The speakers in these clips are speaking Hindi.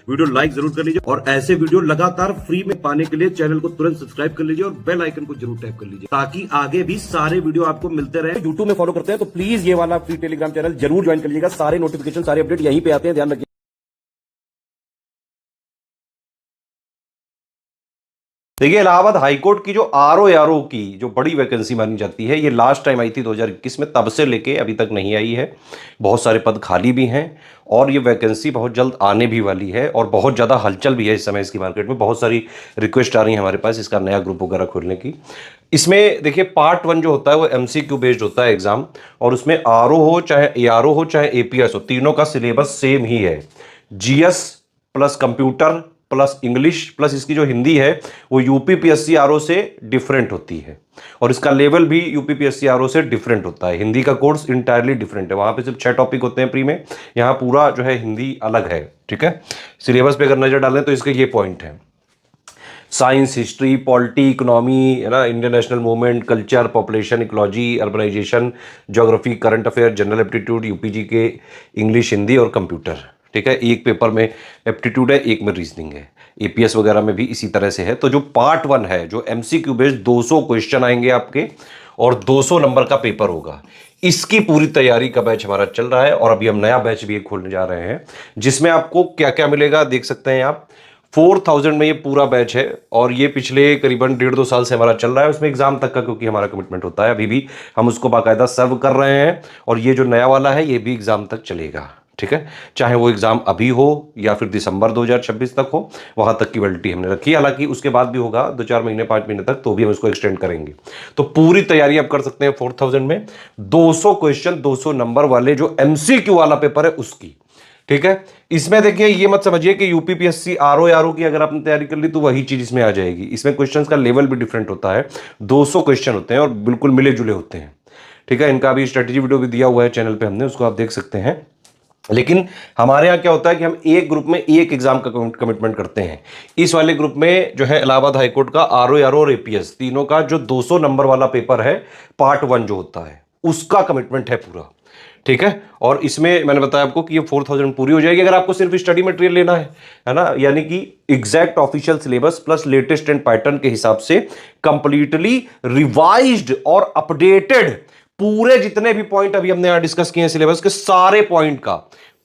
वीडियो लाइक जरूर कर लीजिए और ऐसे वीडियो लगातार फ्री में पाने के लिए चैनल को तुरंत सब्सक्राइब कर लीजिए और बेल आइकन को जरूर टैप कर लीजिए ताकि आगे भी सारे वीडियो आपको मिलते रहे। यूट्यूब में फॉलो करते हैं तो प्लीज ये वाला फ्री टेलीग्राम चैनल जरूर ज्वाइन कर लीजिएगा। सारे नोटिफिकेशन सारे अपडेट यहीं पे आते हैं, ध्यान रखिए। देखिए, इलाहाबाद हाईकोर्ट की जो आरओ की जो बड़ी वैकेंसी मानी जाती है, ये लास्ट टाइम आई थी 2021 में, तब से लेके अभी तक नहीं आई है। बहुत सारे पद खाली भी हैं और ये वैकेंसी बहुत जल्द आने भी वाली है और बहुत ज़्यादा हलचल भी है इस समय इसकी मार्केट में। बहुत सारी रिक्वेस्ट आ रही है हमारे पास इसका नया ग्रुप वगैरह खोलने की। इसमें देखिए, पार्ट 1 जो होता है वो MCQ बेस्ड होता है एग्जाम, और उसमें आरओ हो चाहे ARO हो चाहे APS हो, तीनों का सिलेबस सेम ही है। GS plus computer plus English plus इसकी जो हिंदी है वो UPPSC RO से डिफरेंट होती है, और इसका लेवल भी UPPSC RO से डिफरेंट होता है। हिंदी का कोर्स इंटायरली डिफरेंट है, वहां पे सिर्फ 6 टॉपिक होते हैं प्री में, यहाँ पूरा जो है हिंदी अलग है। ठीक है, सिलेबस पे अगर नजर डालें तो इसके ये पॉइंट है: साइंस, हिस्ट्री, पॉलिटी, इकोनॉमी, है ना, Indian national movement, culture, population, ecology, urbanisation, geography, current affair, general aptitude, UPG के इंग्लिश, हिंदी और कंप्यूटर। ठीक है, एक पेपर में एप्टीट्यूड है, एक में रीजनिंग है। APS वगैरह में भी इसी तरह से है। तो जो पार्ट 1 है, जो MCQ बेस्ड 200 क्वेश्चन आएंगे आपके और 200 नंबर का पेपर होगा, इसकी पूरी तैयारी का बैच हमारा चल रहा है। और अभी हम नया बैच भी खोलने जा रहे हैं जिसमें आपको क्या क्या मिलेगा देख सकते हैं आप। 4000 में ये पूरा बैच है और ये पिछले करीबन 1.5-2 साल से हमारा चल रहा है। उसमें एग्जाम तक का क्योंकि हमारा कमिटमेंट होता है, अभी भी हम उसको बाकायदा सर्व कर रहे हैं। और ये जो नया वाला है ये भी एग्जाम तक चलेगा। ठीक है, चाहे वो एग्जाम अभी हो या फिर दिसंबर 2026 तक हो, वहां तक की वैलिडिटी हमने रखी है। हालांकि उसके बाद भी होगा 2-4 महीने 5 महीने तक, तो भी हम इसको एक्सटेंड करेंगे। तो पूरी तैयारी आप कर सकते हैं 4000 में। 200 क्वेश्चन 200 नंबर वाले जो MCQ वाला पेपर है उसकी। ठीक है, इसमें देखिए ये मत समझिए कि UPPSC RO की अगर आपने तैयारी कर ली तो वही चीज इसमें आ जाएगी। इसमें क्वेश्चंस का लेवल भी डिफरेंट होता है। 200 क्वेश्चन होते हैं और बिल्कुल मिले जुले होते हैं। ठीक है, इनका भी स्ट्रेटेजी वीडियो भी दिया हुआ है चैनल पे हमने, उसको आप देख सकते हैं। लेकिन हमारे यहाँ क्या होता है कि हम एक ग्रुप में एक एग्जाम का कमिटमेंट करते हैं। इस वाले ग्रुप में जो है इलाहाबाद हाईकोर्ट का RO और APS तीनों का जो 200 नंबर वाला पेपर है, पार्ट 1 जो होता है, उसका कमिटमेंट है पूरा। ठीक है, और इसमें मैंने बताया आपको कि ये 4000 पूरी हो जाएगी अगर आपको सिर्फ स्टडी मटेरियल लेना है ना, यानी कि exact official syllabus plus latest and pattern के हिसाब से कंप्लीटली रिवाइज्ड और अपडेटेड पूरे जितने भी पॉइंट अभी हमने यहां डिस्कस किए हैं सिलेबस के सारे पॉइंट का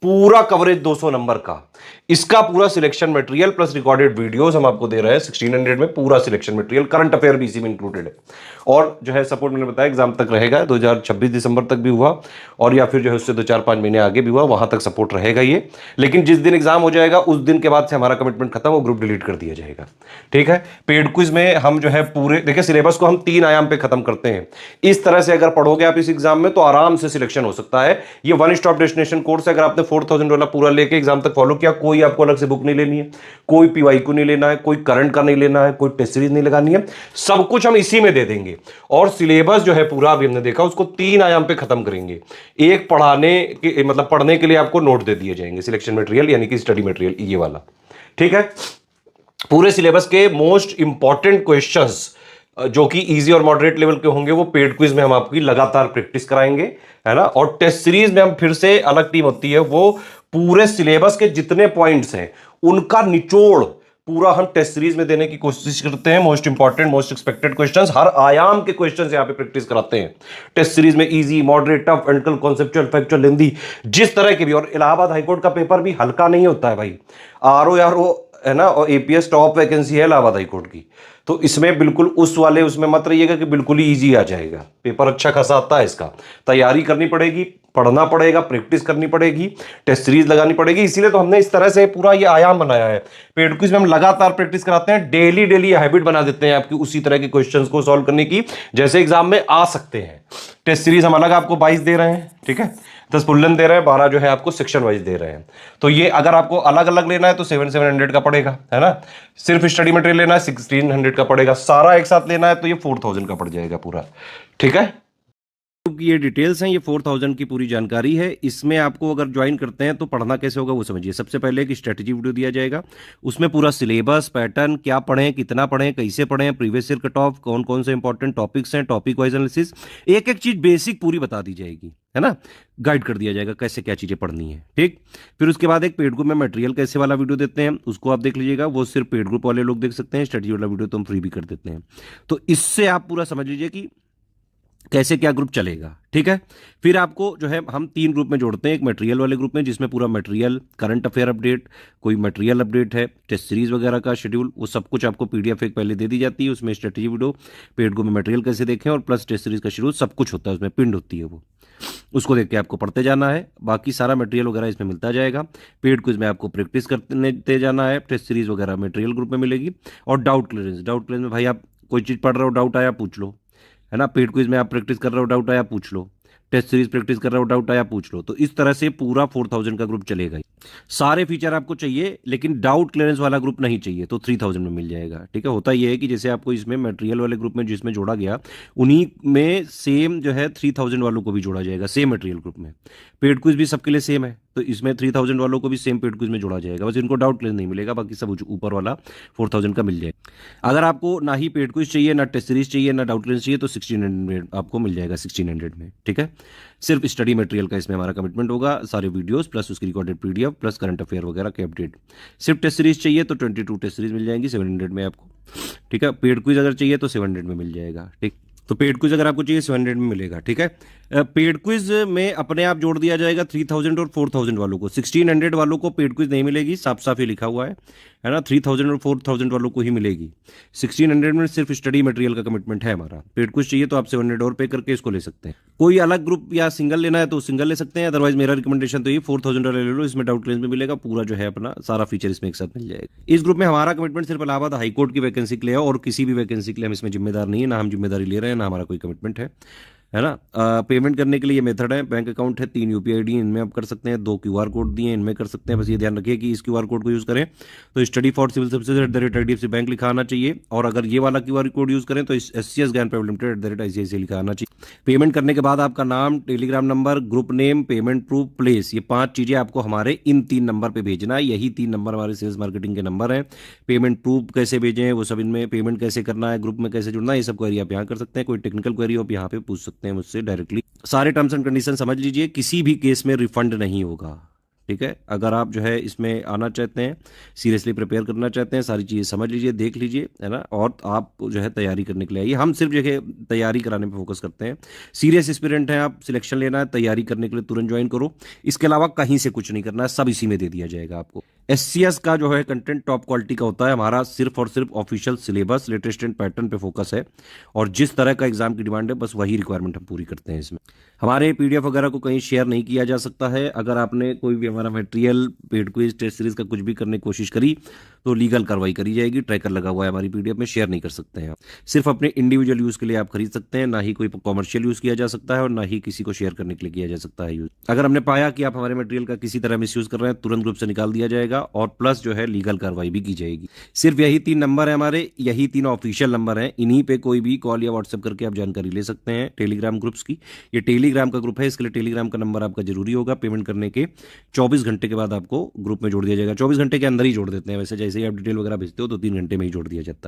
पूरा कवरेज 200 नंबर का। इसका पूरा selection material plus recorded videos हम आपको दे रहे हैं 1600 में। पूरा सिलेक्शन मटेरियल, करंट अफेयर भी इसी में इंक्लूडेड है। और जो है सपोर्ट मैंने बताया एग्जाम तक रहेगा, 2026 दिसंबर तक भी हुआ और या फिर जो है उससे 2-4-5 महीने आगे भी हुआ, वहां तक सपोर्ट रहेगा ये। लेकिन जिस दिन एग्जाम हो जाएगा उस दिन के बाद से हमारा कमिटमेंट खत्म, वो ग्रुप डिलीट कर दिया जाएगा। ठीक है, पेड क्विज में हम जो है पूरे देखिए सिलेबस को हम 3 आयाम पे खत्म करते हैं। इस तरह से अगर पढ़ोगे आप इस एग्जाम में तो आराम से सिलेक्शन हो सकता है। ये 1 स्टॉप डेस्टिनेशन कोर्स है। अगर आपने 4000 वाला पूरा लेके एग्जाम तक फॉलो किया, कोई आपको अलग से बुक नहीं लेनी है, कोई PYQ नहीं लेना है, कोई करंट का नहीं लेना है, कोई टेस्ट सीरीज नहीं लगानी है, सब कुछ हम इसी में दे देंगे। और सिलेबस जो है पूरा अभी हमने देखा उसको 3 आयाम पे खत्म करेंगे। एक पढ़ाने के मतलब पढ़ने के लिए आपको नोट दे दिए जाएंगे, सिलेक्शन मटेरियल यानी कि स्टडी मटेरियल ये वाला। ठीक है, पूरे सिलेबस के मोस्ट इंपॉर्टेंट क्वेश्चंस जो कि इजी और मॉडरेट लेवल के होंगे वो पेड क्विज में हम आपकी लगातार प्रैक्टिस कराएंगे, है ना। और टेस्ट सीरीज में हम फिर से अलग टीम होती है, वो पूरे सिलेबस के जितने पॉइंट्स हैं उनका निचोड़ पूरा हम टेस्ट सीरीज में देने की कोशिश करते हैं। Most important most expected questions, हर आयाम के क्वेश्चंस यहां पे प्रैक्टिस कराते हैं टेस्ट सीरीज में। इजी, मॉडरेट, टफ, एंटिकल, कॉन्सेप्चुअल, फैक्चुअल, हिंदी, जिस तरह के भी। और इलाहाबाद हाईकोर्ट का पेपर भी हल्का नहीं होता है भाई। RO है ना, और APS टॉप वैकेंसी है इलाहाबाद हाईकोर्ट की, तो इसमें बिल्कुल उस वाले उसमें मत रहिएगा कि बिल्कुल ही इजी आ जाएगा। पेपर अच्छा खासा आता है, इसका तैयारी करनी पड़ेगी, पढ़ना पड़ेगा, प्रैक्टिस करनी पड़ेगी, टेस्ट सीरीज लगानी पड़ेगी। इसीलिए तो हमने इस तरह से पूरा ये आयाम बनाया है। पेड क्विज में हम लगातार प्रैक्टिस कराते हैं, डेली हैबिट बना देते हैं आपकी उसी तरह के क्वेश्चंस को सॉल्व करने की जैसे एग्जाम में आ सकते हैं। टेस्ट सीरीज हम अलग आपको 22 दे रहे हैं, ठीक है, 10 बुल्लन दे रहे हैं, 12 जो है आपको सेक्शन वाइज दे रहे हैं। तो ये अगर आपको अलग अलग लेना है तो 700 का पड़ेगा, है ना। सिर्फ स्टडी मटेरियल लेना है 1600 का पड़ेगा। सारा एक साथ लेना है तो ये 4000 का पड़ जाएगा पूरा। ठीक है। ग्रुप की ये डिटेल्स हैं, ये 4000 की पूरी जानकारी है। इसमें आपको अगर ज्वाइन करते हैं तो पढ़ना कैसे होगा वो समझिए। सबसे पहले एक स्ट्रेटजी वीडियो दिया जाएगा, उसमें पूरा सिलेबस, पैटर्न, क्या पढ़ें, कितना पढ़ें, कैसे पढ़ें, प्रीवियस ईयर कट ऑफ, कौन कौन से इंपॉर्टेंट टॉपिक्स हैं, टॉपिक वाइज एनालिसिस, एक एक चीज बेसिक पूरी बता दी जाएगी, है ना, गाइड कर दिया जाएगा कैसे क्या चीजें पढ़नी है। ठीक, फिर उसके बाद एक पेड ग्रुप में मटेरियल कैसे वाला वीडियो देते हैं, उसको आप देख लीजिएगा, वो सिर्फ पेड ग्रुप वाले लोग देख सकते हैं। स्ट्रेटजी वाला वीडियो तो हम फ्री भी कर देते हैं। तो इससे आप पूरा समझ लीजिए कि कैसे क्या ग्रुप चलेगा। ठीक है, फिर आपको जो है हम 3 ग्रुप में जोड़ते हैं। एक मटेरियल वाले ग्रुप में जिसमें पूरा मटेरियल, करंट अफेयर अपडेट, कोई मटेरियल अपडेट है, टेस्ट सीरीज वगैरह का शेड्यूल, वो सब कुछ आपको पीडीएफ एक पहले दे दी जाती है। उसमें स्ट्रेटजी वीडियो, पेड ग्रुप में मटेरियल कैसे देखें और प्लस टेस्ट सीरीज का शेड्यूल सब कुछ होता है, उसमें पिंड होती है, वो उसको देख के आपको पढ़ते जाना है। बाकी सारा मटेरियल वगैरह इसमें मिलता जाएगा। पेड क्विज में आपको प्रैक्टिस करते जाना है। टेस्ट सीरीज वगैरह मटेरियल ग्रुप में मिलेगी। और डाउट क्लियरेंस में भाई आप कोई चीज़ पढ़ रहे हो, डाउट आया पूछ लो, है ना। पेड क्विज में आप प्रैक्टिस कर रहे हो, डाउट आया पूछ लो। टेस्ट सीरीज प्रैक्टिस कर रहे हो, डाउट आया पूछ लो। तो इस तरह से पूरा 4000 का ग्रुप चलेगा। सारे फीचर आपको चाहिए, लेकिन डाउट क्लियरेंस वाला ग्रुप नहीं चाहिए, तो 3000 में मिल जाएगा। ठीक है, होता यह है कि जैसे आपको इसमें मटेरियल वाले ग्रुप में जिसमें जोड़ा गया, उन्हीं में सेम जो है 3000 वालों को भी जोड़ा जाएगा, सेम मटेरियल ग्रुप में। पेड क्विज भी सबके लिए सेम है, तो इसमें 3000 वालों को भी सेम पेड क्विज में जोड़ा जाएगा। बस इनको डाउट क्लियरेंस नहीं मिलेगा, बाकी सब ऊपर वाला 4000 का मिल जाएगा। अगर आपको ना ही पेड क्विज चाहिए, ना टेस्ट सीरीज चाहिए, ना डाउट क्लियरेंस चाहिए, तो 1600 आपको मिल जाएगा, 1600 में। ठीक है, सिर्फ स्टडी मटेरियल का इसमें हमारा कमिटमेंट होगा, सारे वीडियोस प्लस उसकी recorded PDF plus current affair वगैरह के अपडेट। सिर्फ टेस्ट सीरीज चाहिए तो 22 टेस्ट सीरीज मिल जाएंगी 700 में आपको। ठीक है, पेड क्विज अगर चाहिए तो 700 में मिल जाएगा। ठीक, तो पेड क्विज अगर आपको चाहिए 700 में मिलेगा। ठीक है, पेड क्विज में अपने आप जोड़ दिया जाएगा 3000 और 4000 वालों को। 1600 वालों को पेड क्विज नहीं मिलेगी, साफ साफ ये लिखा हुआ है ना। 3000 और 4000 वालों को ही मिलेगी। 1600 में सिर्फ स्टडी मटेरियल का कमिटमेंट है हमारा। पेड क्विज चाहिए तो आप 700 और पे करके इसको ले सकते हैं। कोई अलग ग्रुप या सिंगल लेना है तो सिंगल ले सकते हैं, अदरवाइज मेरा रिकमेंडेशन तो ये 4000 वाला ले लो। इसमें डाउट क्लियरेंस में मिलेगा, पूरा जो है अपना सारा फीचर इसमें एक साथ मिल जाएगा। इस ग्रुप में हमारा कमिटमेंट सिर्फ इलाहाबाद हाईकोर्ट की वैकेंसी के लिए है, और किसी भी वैकेंसी के लिए हम इसमें जिम्मेदार नहीं है, ना हम जिम्मेदारी ले रहे हैं, ना हमारा कोई कमिटमेंट है ना। पेमेंट करने के लिए मेथड है, बैंक अकाउंट है, 3 यूपीआई आईडी इनमें आप कर सकते हैं, 2 क्यूआर कोड दिए इनमें कर सकते हैं। बस ये ध्यान रखिए कि इस क्यूआर कोड को यूज़ करें तो study for civil services @IDFC bank लिखा आना चाहिए, और अगर ये वाला क्यूआर कोड यूज़ करें तो SCS ज्ञान प्राइवेट लिमिटेड @ICICI लिखा आना चाहिए। पेमेंट करने के बाद आपका नाम, Telegram number, group name, payment proof, place, ये 5 चीज़ें आपको हमारे इन 3 नंबर पर भेजना है। यही 3 नंबर हमारे सेल्स मार्केटिंग के नंबर हैं। पेमेंट प्रूफ कैसे भेजें वो सब इनमें, पेमेंट कैसे करना है, ग्रुप में कैसे जुड़ना है, ये सब क्वेरी आप यहाँ कर सकते हैं। कोई टेक्निकल क्वेरी हो आप यहाँ पे पूछ सकते हैं मुझसे डायरेक्टली। सारे टर्म्स एंड कंडीशन समझ लीजिए, किसी भी केस में रिफंड नहीं होगा। ठीक है, अगर आप जो है इसमें आना चाहते हैं, सीरियसली प्रिपेयर करना चाहते हैं, सारी चीज़ें समझ लीजिए, देख लीजिए, है ना, और आप जो है तैयारी करने के लिए आइए। हम सिर्फ जो है तैयारी कराने पे फोकस करते हैं। सीरियस एस्पिरेंट हैं आप, सिलेक्शन लेना है, तैयारी करने के लिए तुरंत ज्वाइन करो। इसके अलावा कहीं से कुछ नहीं करना है, सब इसी में दे दिया जाएगा आपको। SCS का जो है कंटेंट टॉप क्वालिटी का होता है। हमारा सिर्फ और सिर्फ official syllabus, latest and pattern पे फोकस है, और जिस तरह का एग्जाम की डिमांड है बस वही रिक्वायरमेंट हम पूरी करते हैं इसमें। हमारे PDF वगैरह को कहीं शेयर नहीं किया जा सकता है। अगर आपने कोई भी हमारा material, paid quiz, test series का कुछ भी करने की कोशिश करी तो लीगल कार्रवाई करी जाएगी। ट्रैकर लगा हुआ है हमारी PDF में, शेयर नहीं कर सकते हैं आप। सिर्फ अपने इंडिविजुअल यूज़ के लिए आप खरीद सकते हैं, ना ही कोई कॉमर्शियल यूज़ किया जा सकता है, और ना ही किसी को शेयर करने के लिए किया जा सकता है यूज़। अगर हमने पाया कि आप हमारे मटेरियल का किसी तरह मिसयूज़ कर रहे हैं, तुरंत ग्रुप से निकाल दिया जाएगा, और प्लस जो है लीगल कार्रवाई भी की जाएगी। सिर्फ यही 3 नंबर है हमारे, यही 3 ऑफिशियल नंबर हैं। इन्हीं पे कोई भी कॉल या व्हाट्सएप करके आप जानकारी ले सकते हैं। टेलीग्राम ग्रुप्स की, ये टेलीग्राम का ग्रुप है, इसके लिए टेलीग्राम का नंबर आपका जरूरी होगा। पेमेंट करने के 24 घंटे के बाद आपको ग्रुप में जोड़ दिया जाएगा। 24 घंटे के अंदर ही जोड़ देते हैं वैसे, जैसे ही आप डिटेल वगैरह भेजते हो तो 3 घंटे में ही जोड़ दिया जाता है।